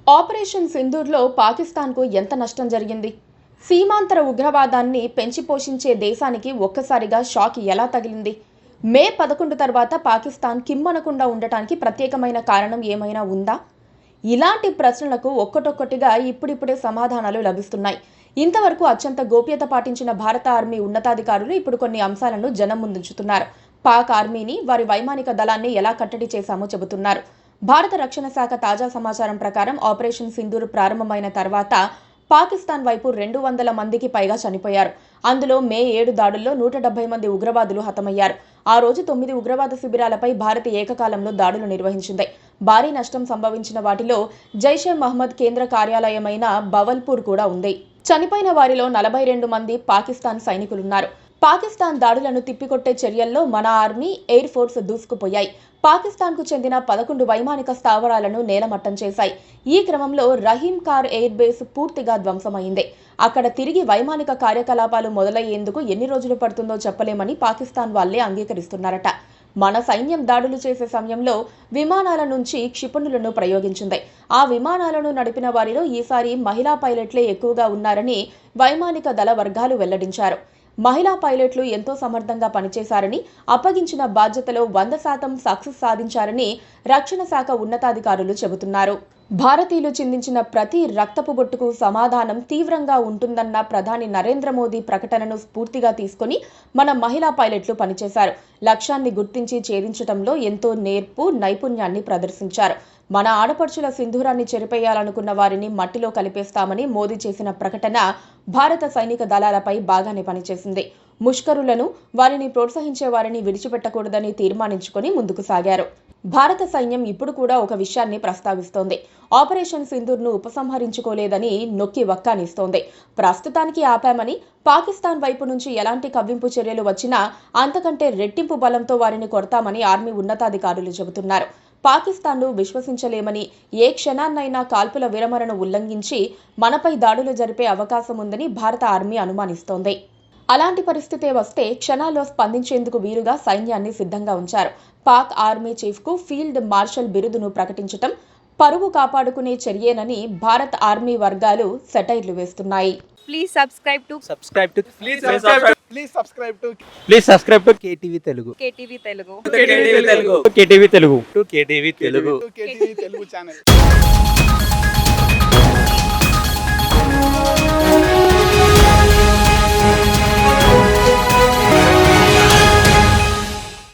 Operation సింధూర్లో పాకిస్తాన్కు ఎంత నష్టం జరిగింది? సీమాంతర ఉగ్రవాదాన్ని పెంచి పోషించే దేశానికి ఒక్కసారిగా షాక్ ఎలా తగిలింది? మే 11 తర్వాత పాకిస్తాన్ కిమ్మనకుండా ఉండటానికి ప్రత్యేకమైన కారణం ఏమైనా ఉందా? ఇలాంటి ప్రశ్నలకు ఒక్కటొక్కటిగా ఇప్పుడిప్పుడే సమాధానాలు లభిస్తున్నాయి. ఇంతవరకు అత్యంత గోప్యత పాటించిన భారత ఆర్మీ ఉన్నతాధికారులు ఇప్పుడు కొన్ని అంశాలను జనం ముందుంచుతున్నారు. పాక్ ఆర్మీని, వారి వైమానిక దళాన్ని ఎలా కట్టడి చేశామో చెబుతున్నారు. భారత రక్షణ శాఖ తాజా సమాచారం ప్రకారం ఆపరేషన్ సింధూర్ ప్రారంభమైన తర్వాత పాకిస్తాన్ వైపు 200 మందికి పైగా చనిపోయారు. అందులో మే 7 దాడుల్లో 170 మంది ఉగ్రవాదులు హతమయ్యారు. ఆ రోజు 9 ఉగ్రవాద శిబిరాలపై భారత్ ఏకకాలంలో దాడులు నిర్వహించింది. భారీ నష్టం సంభవించిన వాటిలో జైషే మహ్మద్ కేంద్ర కార్యాలయమైన బవల్పూర్ కూడా ఉంది. చనిపోయిన వారిలో 42 మంది పాకిస్తాన్ సైనికులున్నారు. పాకిస్తాన్ దాడులను తిప్పికొట్టే చర్యల్లో మన ఆర్మీ, ఎయిర్ ఫోర్స్ దూసుకుపోయాయి. పాకిస్తాన్కు చెందిన 11 వైమానిక స్థావరాలను నేలమట్టం చేశాయి. ఈ క్రమంలో రహీం కార్ ఎయిర్ బేస్ పూర్తిగా ధ్వంసమైంది. అక్కడ తిరిగి వైమానిక కార్యకలాపాలు మొదలయ్యేందుకు ఎన్ని రోజులు పడుతుందో చెప్పలేమని పాకిస్తాన్ వాళ్లే అంగీకరిస్తున్నారట. మన సైన్యం దాడులు చేసే సమయంలో విమానాల నుంచి క్షిపణులను ప్రయోగించింది. ఆ విమానాలను నడిపిన వారిలో ఈసారి మహిళా పైలట్లే ఎక్కువగా ఉన్నారని వైమానిక దళ వర్గాలు వెల్లడించారు. మహిళా పైలట్లు ఎంతో సమర్థంగా పనిచేశారని, అప్పగించిన బాధ్యతలో 100% సక్సెస్ సాధించారని రక్షణ శాఖ ఉన్నతాధికారులు చెబుతున్నారు. భారతీయులు చిందించిన ప్రతి రక్తపు బొట్టుకు సమాధానం తీవ్రంగా ఉంటుందన్న ప్రధాని నరేంద్ర మోదీ ప్రకటనను స్ఫూర్తిగా తీసుకుని మన మహిళా పైలట్లు పనిచేశారు. లక్ష్యాన్ని గుర్తించి ఛేదించడంలో ఎంతో నేర్పు, నైపుణ్యాన్ని ప్రదర్శించారు. మన ఆడపడుచుల సింధూరాన్ని చెరిపేయాలనుకున్న వారిని మట్టిలో కలిపేస్తామని మోదీ చేసిన ప్రకటన భారత సైనిక దళాలపై బాగానే పనిచేసింది. ముష్కరులను, వారిని ప్రోత్సహించే వారిని విడిచిపెట్టకూడదని తీర్మానించుకుని ముందుకు సాగారు. భారత సైన్యం ఇప్పుడు కూడా ఒక విషయాన్ని ప్రస్తావిస్తోంది. ఆపరేషన్ సింధూర్ను ఉపసంహరించుకోలేదని నొక్కి వక్కానిస్తోంది. ప్రస్తుతానికి ఆపామని, పాకిస్తాన్ వైపు నుంచి ఎలాంటి కవ్వింపు చర్యలు వచ్చినా అంతకంటే రెట్టింపు బలంతో వారిని కొడతామని ఆర్మీ ఉన్నతాధికారులు చెబుతున్నారు. పాకిస్తాన్ను విశ్వసించలేమని, ఏ క్షణాన్నైనా కాల్పుల విరమణను ఉల్లంఘించి మనపై దాడులు జరిపే అవకాశం ఉందని భారత ఆర్మీ అనుమానిస్తోంది. అలాంటి పరిస్థితే వస్తే క్షణాల్లో స్పందించేందుకు వీలుగా సైన్యాన్ని సిద్ధంగా ఉంచారు. పాక్ ఆర్మీ చీఫ్కు ఫీల్డ్ మార్షల్ బిరుదును ప్రకటించడం పరువు కాపాడుకునే చర్యేనని భారత్ ఆర్మీ వర్గాలు సెటైర్లు వేస్తున్నాయి. Please subscribe to KTV Telugu. KTV Telugu. KTV Telugu channel.